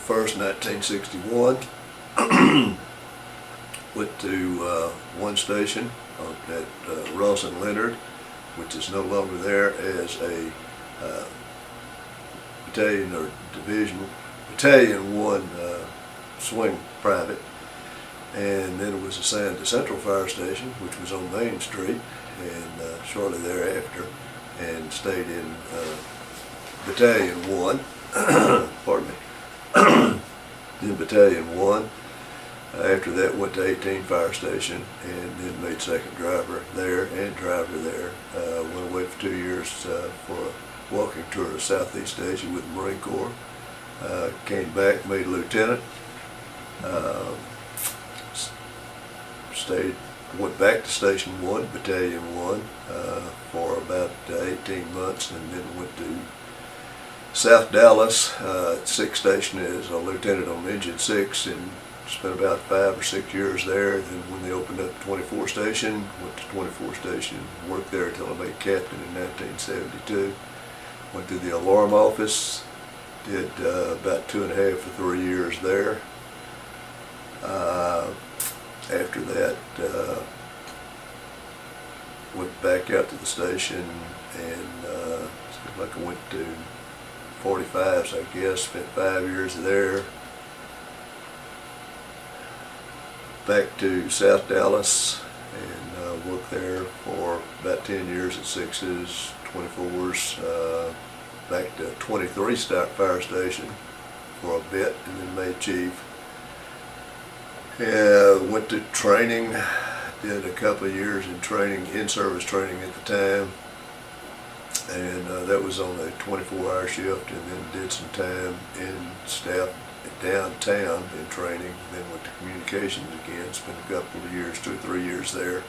1st, 1961. Went to one station at Ross and Leonard, which is no longer there, as a battalion or division, Battalion 1 swing private. And then it was assigned to Central Fire Station, which was on Main Street, and shortly thereafter, and stayed in Battalion 1, pardon me, in Battalion 1. After that went to 18 Fire Station, and then made second driver there and driver there. Went away for 2 years for a walking tour of Southeast Asia with the Marine Corps. Came back, made lieutenant. Went back to Station 1, Battalion 1, for about 18 months, and then went to South Dallas, 6th Station as a lieutenant on Engine 6, and spent about 5 or 6 years there. Then when they opened up 24 Station, went to 24 Station, worked there until I made captain in 1972. Went to the alarm office, did about 2.5 to 3 years there. After that, went back out to the station, and seemed like I went to 45s, I guess. Spent 5 years there. Back to South Dallas, and worked there for about 10 years at 6s, 24s. Back to 23 Fire Station for a bit, and then made chief. Went to training, did a couple of years in training, in-service training at the time, and that was on a 24-hour shift, and then did some time in staff downtown in training, then went to communications again, spent a couple of years, 2 or 3 years there.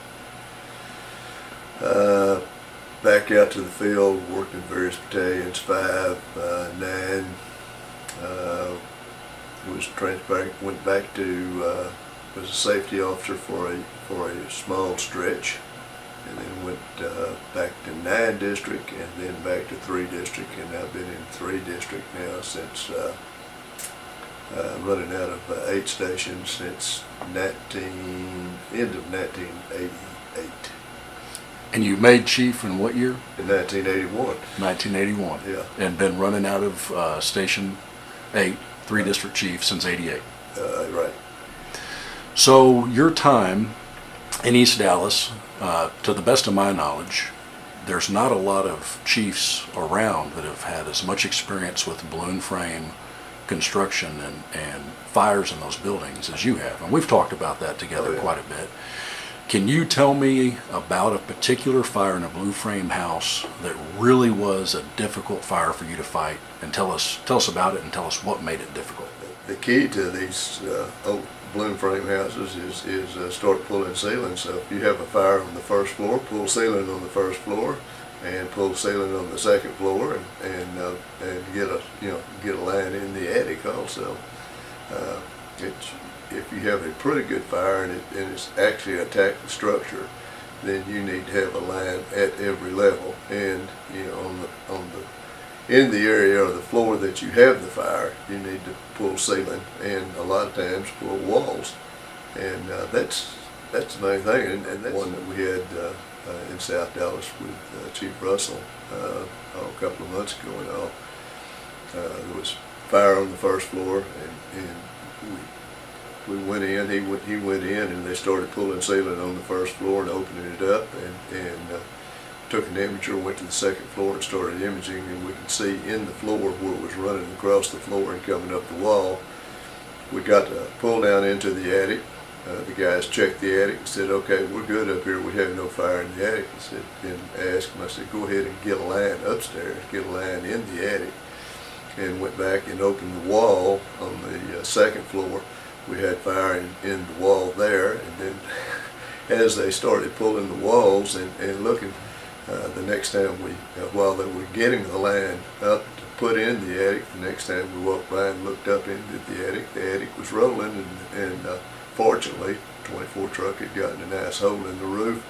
Back out to the field, worked in various battalions, 5, 9, was transferred, went back to, was a safety officer for a small stretch, and then went back to 9 district, and then back to 3 district, and I've been in 3 district now since running out of 8 stations since end of 1988. And you made chief in what year? In 1981. 1981. Yeah. And been running out of Station 8, 3 district chief since 88. Right. So your time in East Dallas, to the best of my knowledge, there's not a lot of chiefs around that have had as much experience with balloon frame construction and fires in those buildings as you have. And we've talked about that together quite a bit. Can you tell me about a particular fire in a blue frame house that really was a difficult fire for you to fight, and tell us about it, and tell us what made it difficult? The key to these old balloon frame houses is start pulling ceiling. So if you have a fire on the first floor, pull ceiling on the first floor, and pull ceiling on the second floor, and get a line in the attic also. If you have a pretty good fire and it's actually attacked the structure, then you need to have a line at every level, and in the area of the floor that you have the fire, you need to pull ceiling, and a lot of times pull walls, and that's the main thing. And that's one that we had in South Dallas with Chief Russell a couple of months ago and all. There was fire on the first floor, and we went in, he went in, and they started pulling ceiling on the first floor and opening it up, and took an imager, went to the second floor and started imaging, and we could see in the floor where it was running across the floor and coming up the wall. We got to pull down into the attic. The guys checked the attic and said, okay, we're good up here, we have no fire in the attic. And asked him, I said, go ahead and get a line upstairs, get a line in the attic, and went back and opened the wall on the second floor. We had fire in the wall there, and then as they started pulling the walls and looking, the next time while they were getting the line up to put in the attic, the next time we walked by and looked up into the attic was rolling, and fortunately, 24 truck had gotten a nice hole in the roof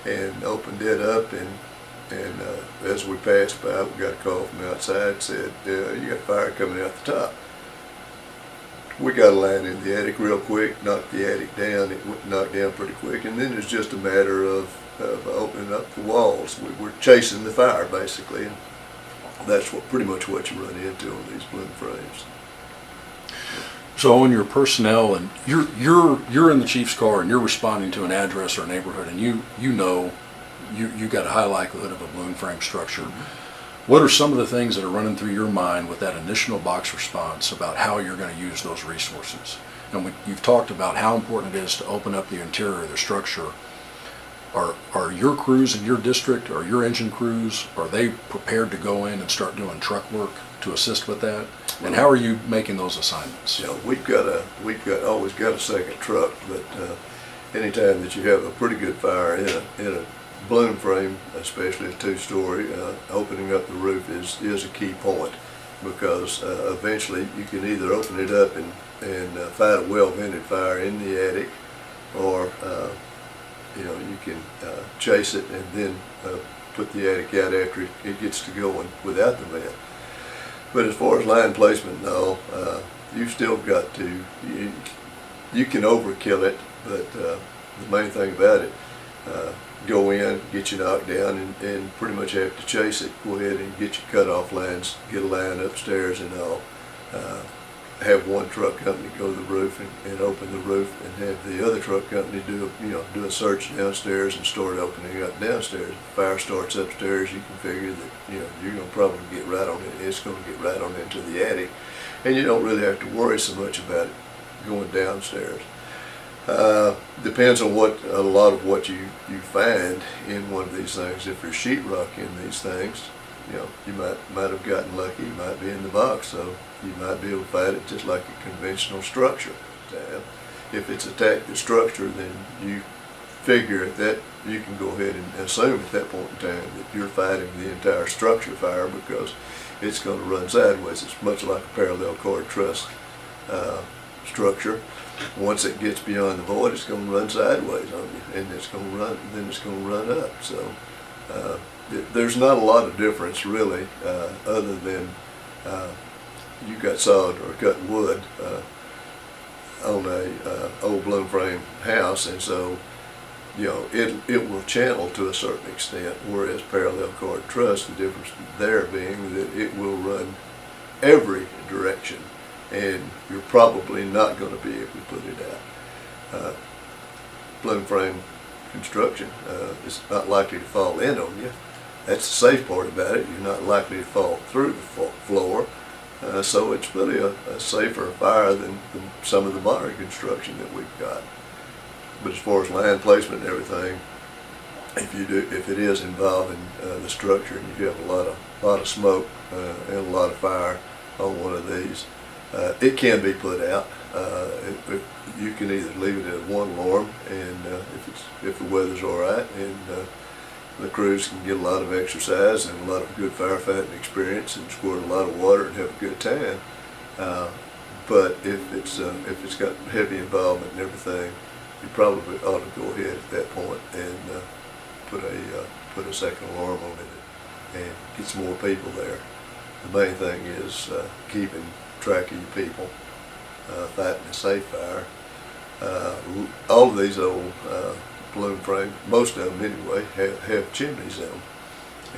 and opened it up, and as we passed by, we got a call from outside, said, you got fire coming out the top. we got a line in the attic real quick, knocked the attic down. It went knocked down pretty quick, and then it's just a matter of opening up the walls. We're chasing the fire basically, and that's pretty much what you run into on these balloon frames. So on your personnel, and you're in the chief's car and you're responding to an address or a neighborhood, and you know you got a high likelihood of a balloon frame structure. What are some of the things that are running through your mind with that initial box response about how you're going to use those resources? And you've talked about how important it is to open up the interior of the structure. Are your crews in your district, or your engine crews, are they prepared to go in and start doing truck work to assist with that? And how are you making those assignments? You know, we've always got a second truck, but anytime that you have a pretty good fire in a balloon frame, especially a two-story, opening up the roof is a key point, because eventually you can either open it up and fight a well-vented fire in the attic, or you know, you can chase it and then put the attic out after it gets to going without the vent. But as far as line placement, no, you've still got to, you can overkill it, but the main thing about it, go in, get you knocked down, and pretty much have to chase it. Go ahead and get your cutoff lines, get a line upstairs and all. Have one truck company go to the roof and open the roof, and have the other truck company do a search downstairs and start opening up downstairs. If the fire starts upstairs, you can figure that you're going to probably get right on it. It's going to get right on into the attic, and you don't really have to worry so much about it going downstairs. Depends on a lot of what you find in one of these things. If there's sheetrock in these things, you might have gotten lucky. You might be in the box, so you might be able to fight it just like a conventional structure. If it's attacked the structure, then you figure that you can go ahead and assume at that point in time that you're fighting the entire structure fire, because it's going to run sideways. It's much like a parallel cord truss structure. Once it gets beyond the void, it's going to run sideways on you, and it's going to run up. So there's not a lot of difference really, other than you got sawed or cut wood on a old balloon frame house, and so it will channel to a certain extent. Whereas parallel cord truss, the difference there being that it will run every direction, and you're probably not going to be able to put it out. Balloon frame construction is not likely to fall in on you. That's the safe part about it. You're not likely to fall through the floor. So it's really a safer fire than some of the modern construction that we've got. But as far as line placement and everything, if it is involving the structure and you have a lot of smoke and a lot of fire on one of these, it can be put out. You can either leave it at one alarm, and if the weather's all right, and the crews can get a lot of exercise and a lot of good firefighting experience and squirt a lot of water and have a good time. But if it's got heavy involvement and everything, you probably ought to go ahead at that point and put a second alarm on it and get some more people there. The main thing is keeping track of your people, fighting a safe fire. All of these old balloon frame, most of them anyway, have chimneys in them,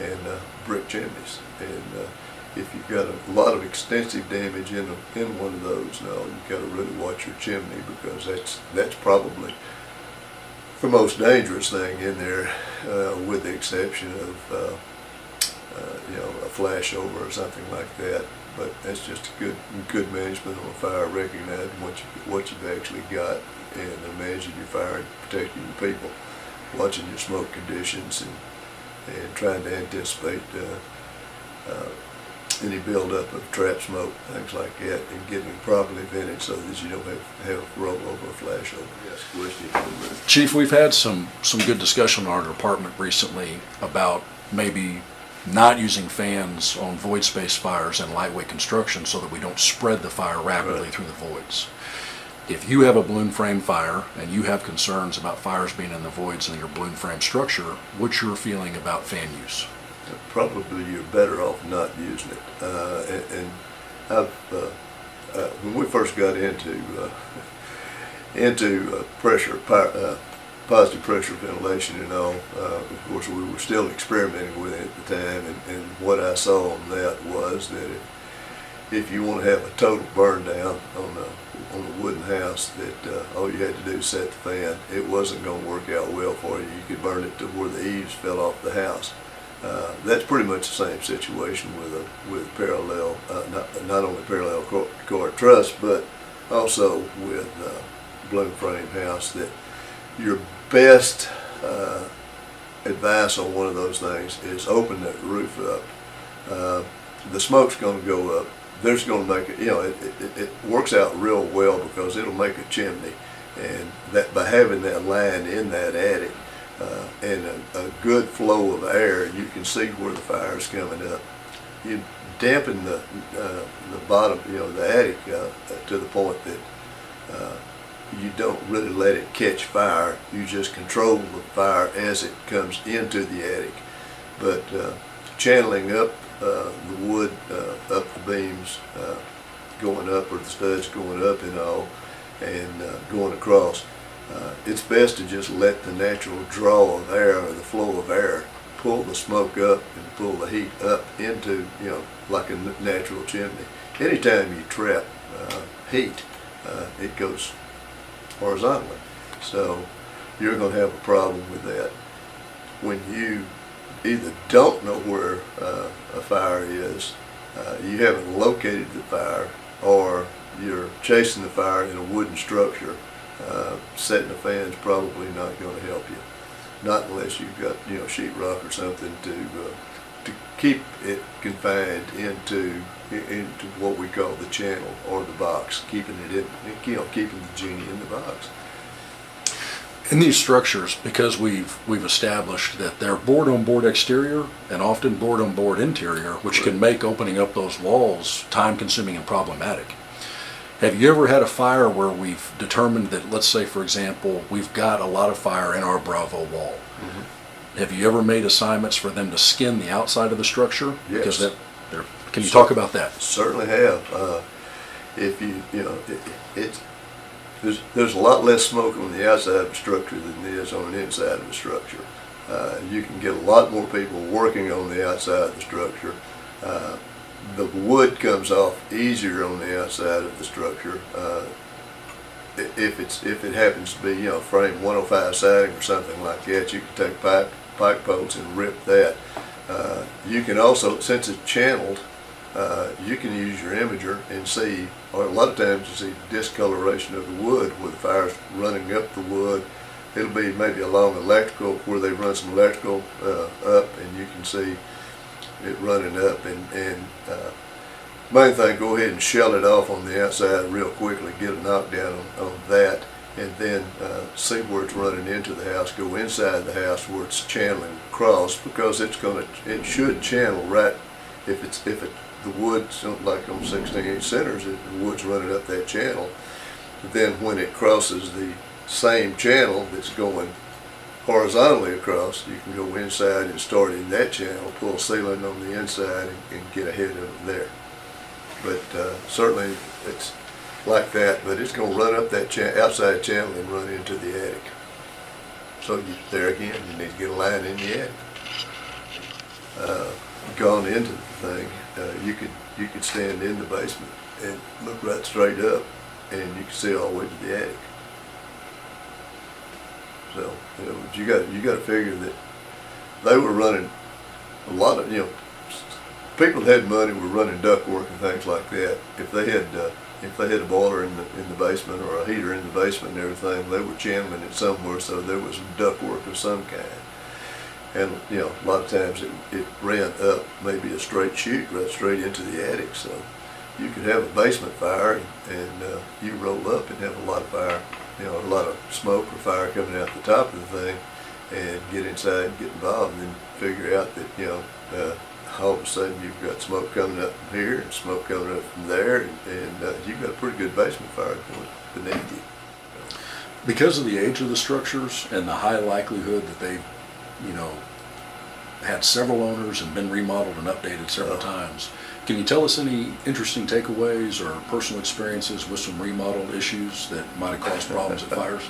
and brick chimneys. And if you've got a lot of extensive damage in one of those, now you've got to really watch your chimney, because that's probably the most dangerous thing in there, with the exception of a flashover or something like that. But that's just good management on a fire, recognizing what you've actually got, and managing your fire and protecting your people, watching your smoke conditions, and trying to anticipate any buildup of trap smoke, things like that, and getting it properly vented so that you don't have rollover or flashover. Yes, question. Chief, we've had some good discussion in our department recently about maybe not using fans on void space fires and lightweight construction so that we don't spread the fire rapidly through the voids. If you have a balloon frame fire and you have concerns about fires being in the voids in your balloon frame structure, what's your feeling about fan use? Probably you're better off not using it. And when we first got into positive pressure ventilation and all, of course we were still experimenting with it at the time, and what I saw on that was that if you want to have a total burn down on a wooden house, that all you had to do is set the fan. It wasn't going to work out well for you. You could burn it to where the eaves fell off the house. That's pretty much the same situation with parallel, not only parallel cord truss, but also with bloom frame house. That your best advice on one of those things is open that roof up. The smoke's going to go up. There's going to make it, it works out real well because it'll make a chimney, and that by having that line in that attic and a good flow of air, you can see where the fire is coming up. You dampen the bottom, the attic to the point that you don't really let it catch fire. You just control the fire as it comes into the attic. But channeling up the wood, up the beams, going up, or the studs going up and all, and going across, it's best to just let the natural draw of air, or the flow of air, pull the smoke up and pull the heat up into, like a natural chimney. Anytime you trap heat, it goes horizontally. So you're going to have a problem with that. When you either don't know where a fire is, you haven't located the fire, or you're chasing the fire in a wooden structure, setting a fan's probably not going to help you. Not unless you've got sheetrock or something to keep it confined into what we call the channel or the box, keeping it in, keeping the genie in the box. In these structures, because we've established that they're board-on-board exterior and often board-on-board interior, which can make opening up those walls time-consuming and problematic. Have you ever had a fire where we've determined that, let's say for example, we've got a lot of fire in our Bravo wall? Mm-hmm. Have you ever made assignments for them to skin the outside of the structure? Yes. Because can you talk about that? Certainly have. If there's a lot less smoke on the outside of the structure than there is on the inside of the structure. You can get a lot more people working on the outside of the structure. The wood comes off easier on the outside of the structure. If it happens to be frame 105 siding or something like that, you can take pipe poles and rip that. You can also, since it's channeled, you can use your imager and see, or a lot of times you see discoloration of the wood where the fire's running up the wood. It'll be maybe along electrical where they run some electrical up, and you can see it running up. And main thing, go ahead and shell it off on the outside real quickly, get a knockdown on that, and then see where it's running into the house. Go inside the house where it's channeling across, because it should channel right. If the wood's like on 16-inch centers, the wood's running up that channel. Then when it crosses the same channel that's going horizontally across, you can go inside and start in that channel, pull sealant on the inside, and get ahead of it there. But certainly it's like that, but it's going to run up that outside channel and run into the attic. So there again, you need to get a line in the attic. Gone into the thing, you could stand in the basement and look right straight up, and you can see all the way to the attic. So you got to figure that they were running a lot of people that had money were running ductwork and things like that. If they had a boiler in the basement, or a heater in the basement and everything, they were channeling it somewhere, so there was ductwork of some kind. And a lot of times it ran up maybe a straight chute right straight into the attic. So you could have a basement fire, and you roll up and have a lot of fire, a lot of smoke or fire coming out the top of the thing, and get inside and get involved, and then figure out that all of a sudden you've got smoke coming up from here and smoke coming up from there, and you've got a pretty good basement fire going beneath you. Because of the age of the structures and the high likelihood that they've had several owners and been remodeled and updated several times, Can you tell us any interesting takeaways or personal experiences with some remodel issues that might have caused problems at fires?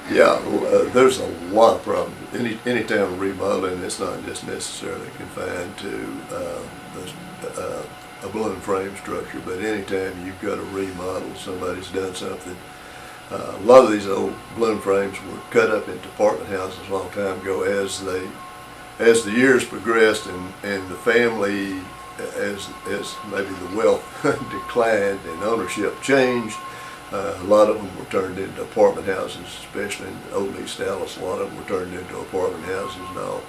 Yeah, there's a lot of problems. Anytime remodeling, it's not just necessarily confined to a balloon frame structure, but anytime you've got a remodel, somebody's done something. A lot of these old balloon frames were cut up into apartment houses a long time ago. As the years progressed and the family, as maybe the wealth declined and ownership changed, a lot of them were turned into apartment houses, especially in Old East Dallas. A lot of them were turned into apartment houses and all.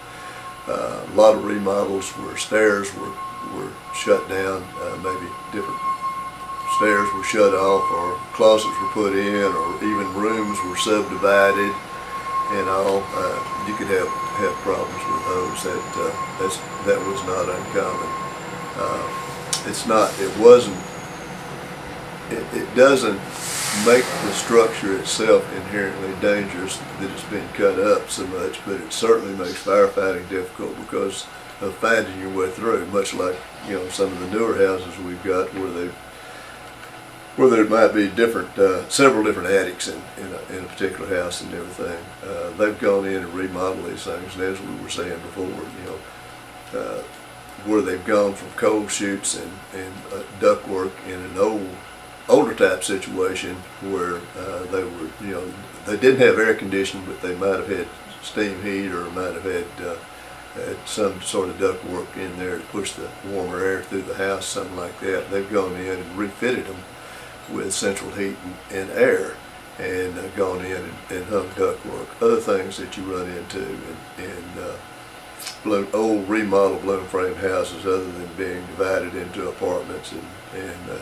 A lot of remodels where stairs were shut down, maybe different stairs were shut off, or closets were put in, or even rooms were subdivided and all. You could have problems with those. That was not uncommon. It doesn't make the structure itself inherently dangerous that it's been cut up so much, but it certainly makes firefighting difficult because of finding your way through, much like, some of the newer houses we've got where there might be several different attics in a particular house and everything. They've gone in and remodeled these things, and as we were saying before, where they've gone from coal chutes and ductwork in an older type situation where they didn't have air conditioning, but they might have had steam heat or might have had some sort of ductwork in there to push the warmer air through the house, something like that. They've gone in and refitted them with central heat and air, and gone in and hung ductwork. Other things that you run into in old remodeled balloon frame houses, other than being divided into apartments, and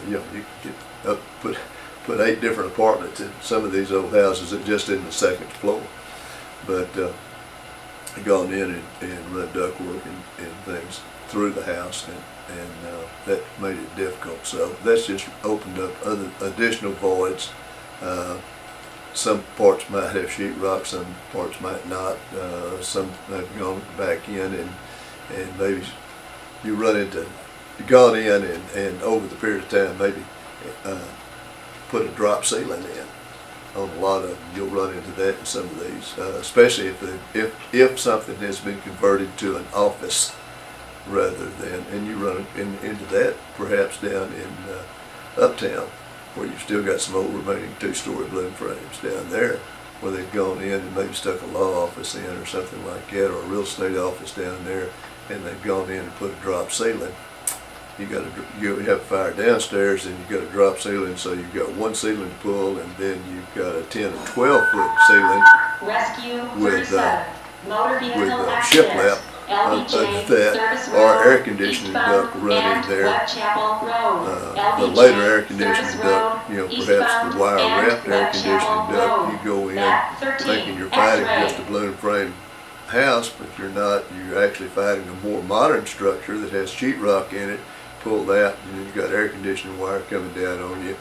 you could put 8 different apartments in some of these old houses that just in the second floor. But gone in and run ductwork and things through the house, and that made it difficult. So that's just opened up other additional voids. Some parts might have sheetrock, some parts might not. Some have gone back in and maybe you run into, gone in and over the period of time maybe put a drop ceiling in. On a lot of them, you'll run into that in some of these, especially if something has been converted to an office rather than, and you run into that perhaps down in Uptown, where you've still got some old remaining 2-story balloon frames down there, where they've gone in and maybe stuck a law office in or something like that, or a real estate office down there, and they've gone in and put a drop ceiling. You have a fire downstairs, and you've got a drop ceiling, so you've got one ceiling to pull, and then you've got a 10 and 12-foot ceiling with shiplap under that, or air conditioning duct running there. The later air conditioning duct, perhaps the wire wrapped air conditioning duct, you go in thinking you're fighting just a balloon frame house, but you're not. You're actually fighting a more modern structure that has sheetrock in it. Pull that, and you've got air conditioning wire coming down on you,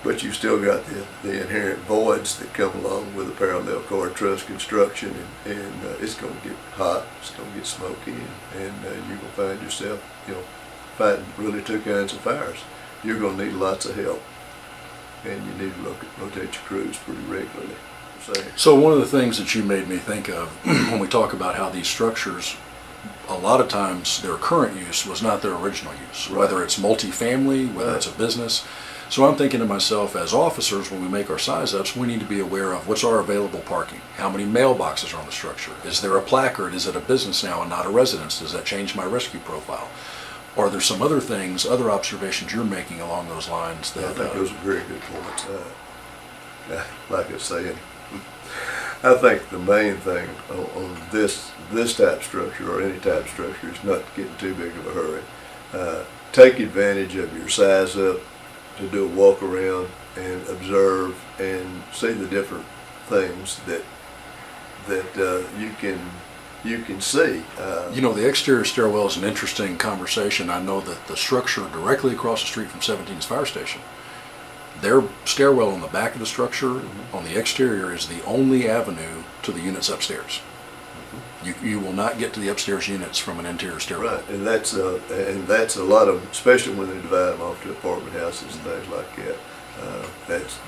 but you've still got the inherent voids that come along with a parallel car truss construction, and it's going to get hot, it's going to get smoky, and you're going to find yourself, fighting really 2 kinds of fires. You're going to need lots of help, and you need to rotate your crews pretty regularly. So one of the things that you made me think of when we talk about how these structures, a lot of times their current use was not their original use, right. Whether it's multifamily, whether it's a business. So I'm thinking to myself, as officers, when we make our size ups, we need to be aware of what's our available parking, how many mailboxes are on the structure, is there a placard, is it a business now and not a residence, does that change my rescue profile? Or are there some other things, other observations you're making along those lines? That, I think those are very good points. Like I was saying, I think the main thing on this type structure, or any type structure, is not getting too big of a hurry. Take advantage of your size up to do a walk around and observe and see the different things that you can see. The exterior stairwell is an interesting conversation. I know that the structure directly across the street from 17's fire station, their stairwell on the back of the structure, on the exterior, is the only avenue to the units upstairs. You will not get to the upstairs units from an interior stairwell. Right, and that's a lot of, especially when they divide them off to apartment houses and things like that.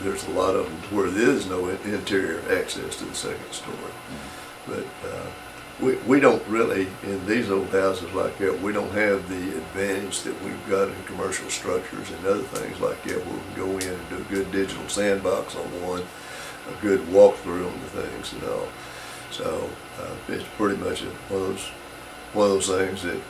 There's a lot of them where there is no interior access to the second story. But we don't really, in these old houses like that, we don't have the advantage that we've got in commercial structures and other things like that, where we can go in and do a good digital sandbox on one, a good walkthrough on the things and all. So it's pretty much one of those things that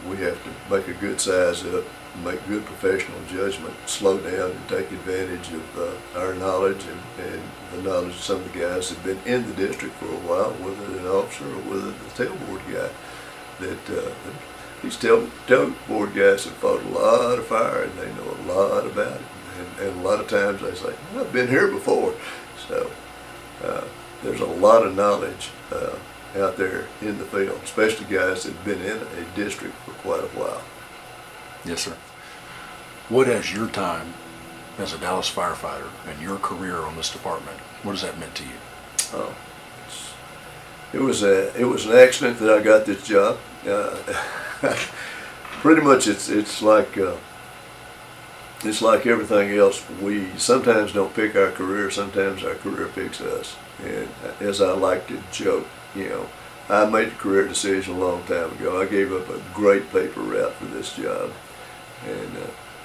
we have to make a good size up, make good professional judgment, slow down and take advantage of our knowledge and the knowledge of some of the guys that have been in the district for a while, whether they're an officer or whether the tailboard guy. These tailboard guys have fought a lot of fire and they know a lot about it. And a lot of times they say, well, I've been here before. So there's a lot of knowledge out there in the field, especially guys that have been in a district for quite a while. Yes, sir. What has your time as a Dallas firefighter and your career on this department, what has that meant to you? Oh, it was an accident that I got this job. Pretty much, it's like everything else. We sometimes don't pick our career. Sometimes our career picks us. And as I like to joke, I made a career decision a long time ago. I gave up a great paper route for this job, and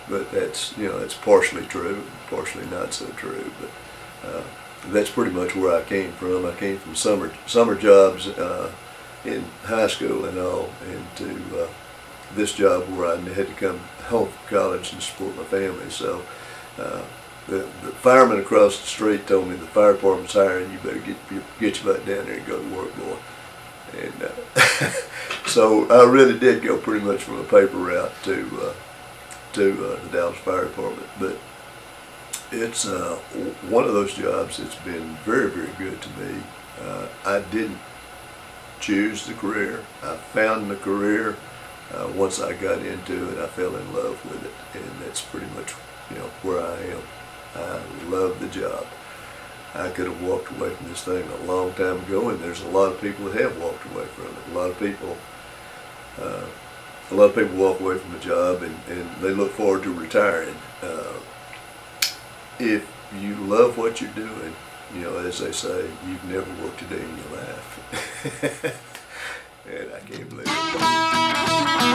but that's it's partially true, partially not so true. But that's pretty much where I came from. I came from summer jobs in high school and all, into this job where I had to come home from college and support my family. So the fireman across the street told me the fire department's hiring. You better get your butt down there and go to work, boy. And so I really did go pretty much from a paper route to the Dallas Fire Department. But it's one of those jobs that's been very, very good to me. I didn't choose the career. I found the career. Once I got into it, I fell in love with it, and that's pretty much where I am. I love the job. I could have walked away from this thing a long time ago, and there's a lot of people that have walked away from it. A lot of people walk away from the job and they look forward to retiring. If you love what you're doing, as they say, you've never worked a day in your life. And I can't believe it.